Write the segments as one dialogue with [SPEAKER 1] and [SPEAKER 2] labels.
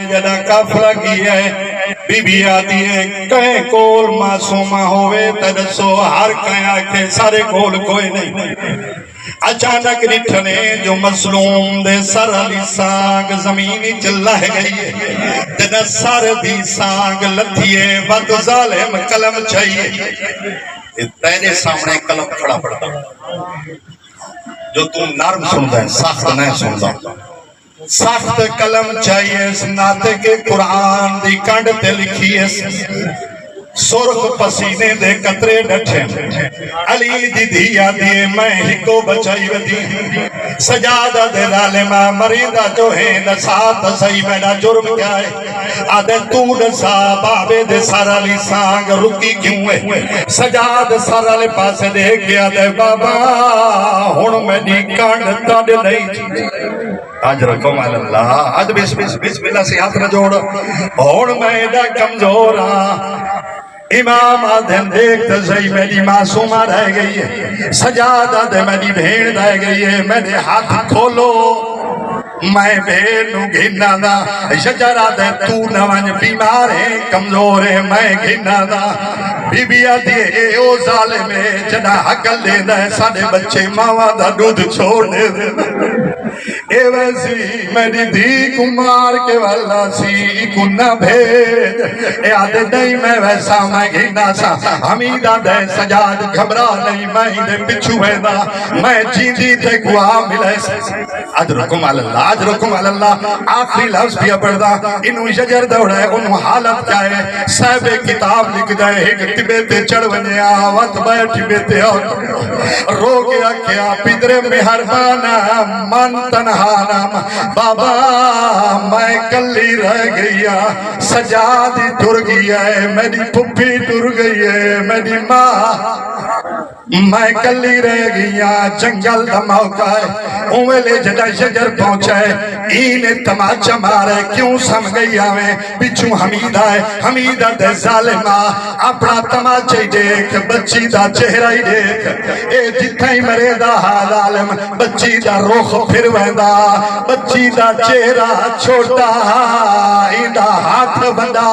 [SPEAKER 1] جدا کافلا کی ہے بی بی آتی ہے کہیں کول معصومہ ہوئے تدسو ہر کہیں آکھے سارے کول کوئی نہیں اچانک ڈٹھنے جو مظلوم دے سر علی سانگ زمینی چلہ گئی ہے جدا سر دی سانگ لتھیے ود ظالم قلم چاہیے تیرے سامنے قلم کھڑا پڑتا جو تم نرم سنتا ہے سخت نہیں سنتا سخت قلم چاہیے اس ناتے کے قرآن دی کنڈ تے لکھی ہے سرخ پسینے دے قطرے ڈٹھے علی دی دھیا دیے میں ہی کو بچائی ودی سجادہ دے ظالمہ مریدہ جو ہے نسات صحیح میڈا جرم کیا ہے آدھے تو نسا بابے دے سارا لی سانگ رکی کیوں ہے سجاد سارا لے پاسے دے گیا دے بابا ہون میں دی کانڈ تاڑ نہیں چیزے آج رکھو اللہ آج بسم اللہ سے ہاتھ نہ جوڑ ہون میں دا کمزورا امام آدھن دیکھتے صحیح میری معصومہ رہ گئی ہے سجادہ دے میری بھیڑ رہ گئی ہے میرے ہاتھ کھولو میں بھیڑ نو گھنا دا شجرہ دے تو نوان بیمار ہے کمزور ہے میں گھنا دا بی بی آدھی اے او ظالم ہے جنا حقل لے دے ساڑے بچے ماما دا دودھ چھوڑنے دے اے ویسی میری دھی کمار کے والا سی کنہ بھید اے آدھے نہیں میں ویسا میں گھنا سا حمیدہ دے سجاد گھبرا نہیں میں دے پچھو ہے دا میں جیندی تے گواہ ملے اجرکم اللہ آخری لفظ بھی پڑھدا انہوں شجر دوڑا ہے انہوں حالت کیا ہے صاحب کتاب لکھ دائے ایک ٹبے تے چڑھ بنے آوات بیٹھ بیتے رو گیا کیا پدر مہربانا من تنہانا بابا میں کلی رہ گیا سجادی ٹر گیا ہے میری پھپھی ٹر گئی ہے میری ماں میں کلی رہ گیا جنگل دا موقع ہے اوہلے جڑا شجر پہنچا ہے این تماچا مارے کیوں سم گئی آویں پچھو حمیدہ ہے حمیدہ دے ظالمہ اپنا تماچے دیکھ بچی دا چہرہ ہی دیکھ اے جتھا ہی مرے دا ظالم بچی دا روخ پھر ویندہ بچی دا چہرہ چھوٹا ایدہ ہاتھ بندہ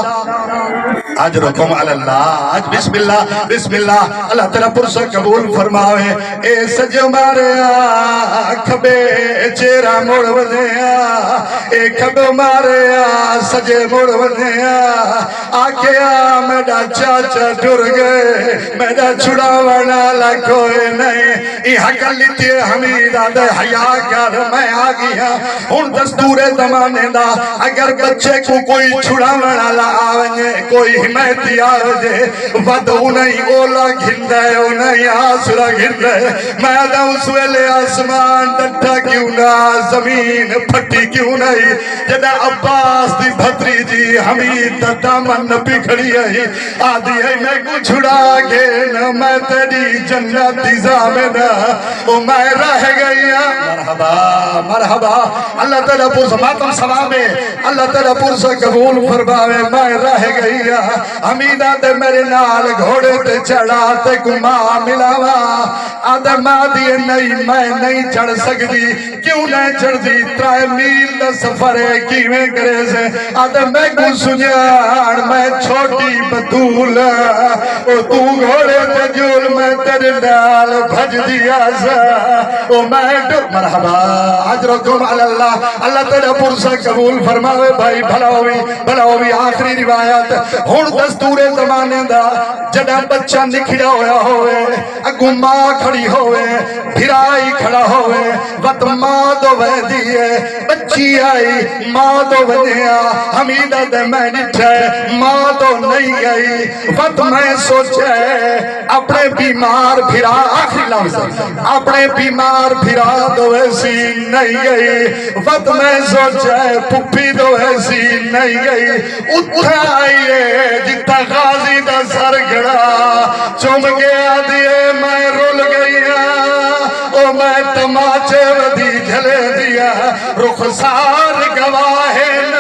[SPEAKER 1] آج رکم اللہ آج بسم اللہ اللہ تیرا پرسہ قبول فرماوے اے سج مارے کھبے چیرہ موڑ ودیا اے کھب مارے سجے موڑ ودیا آکیا میڈا چاچا ڈر گئے میڈا چھڑا ورنہ لکھوئے نہیں ای حقل لیتی حمیدہ دے حیاء کر میں آگیا ان دستور زمانے دا اگر بچے کو کوئی چھڑا ورنہ لآونے کوئی حمیتی آوجے ود انہیں اولا گھندے انہیں آسرا گھندے میں داؤں سویلے آسمان ڈٹھا کیوں نہ زمین پھٹی کیوں نہیں جدہ عباس دی بھتری جی حمید دامن پکھڑی ہے آدھی ہے میں کو چھڑا گے نہ میں تیری جنت دی زامنہ او میں رہ گیا مرحبا اللہ تعالیٰ پرس ماتم سلامے اللہ تعالیٰ پرس قبول فرماوے میں رہ گیا حمیدہ دے میرے نال گھوڑے تے چڑھا تے کما ملاوا آدھے ماں دیئے نہیں میں نہیں چڑھ سکتی کیوں نہیں چڑھ دی 3 میل دا سفر ہے کیویں کرے سے آدھے میں کو سنیاڑ میں چھوٹی بطول او تو گھوڑے تے جول میں تیرے نال بھج دیا سا او میں ڈر مرحبا اجرکم اللہ اللہ تیرے پرسہ قبول فرماوے بھائی بھلا ہوئی آخری روایت ہون دستور زمانے دا جڑا بچہ نکھڑا ہویا ہوئے اگو ماں کھڑی ہوئے بھرائی کھڑا ہوئے وقت ماں دو وے دیئے بچی آئی ماں دو ودیا حمیدہ دے میں نٹھے ماں دو نہیں گئی وقت میں سوچے اپنے بیمار بھرا آخری لفظ اپنے بیمار بھرا دو ایسی نہیں گئی وقت میں سوچے پپی دو ایسی نہیں گئی اٹھائیے جتا غازی دا سر گڑا چوم گیا دیئے میں رول گیا او میں تماچے ودی جھلے دیا رخسار گواہن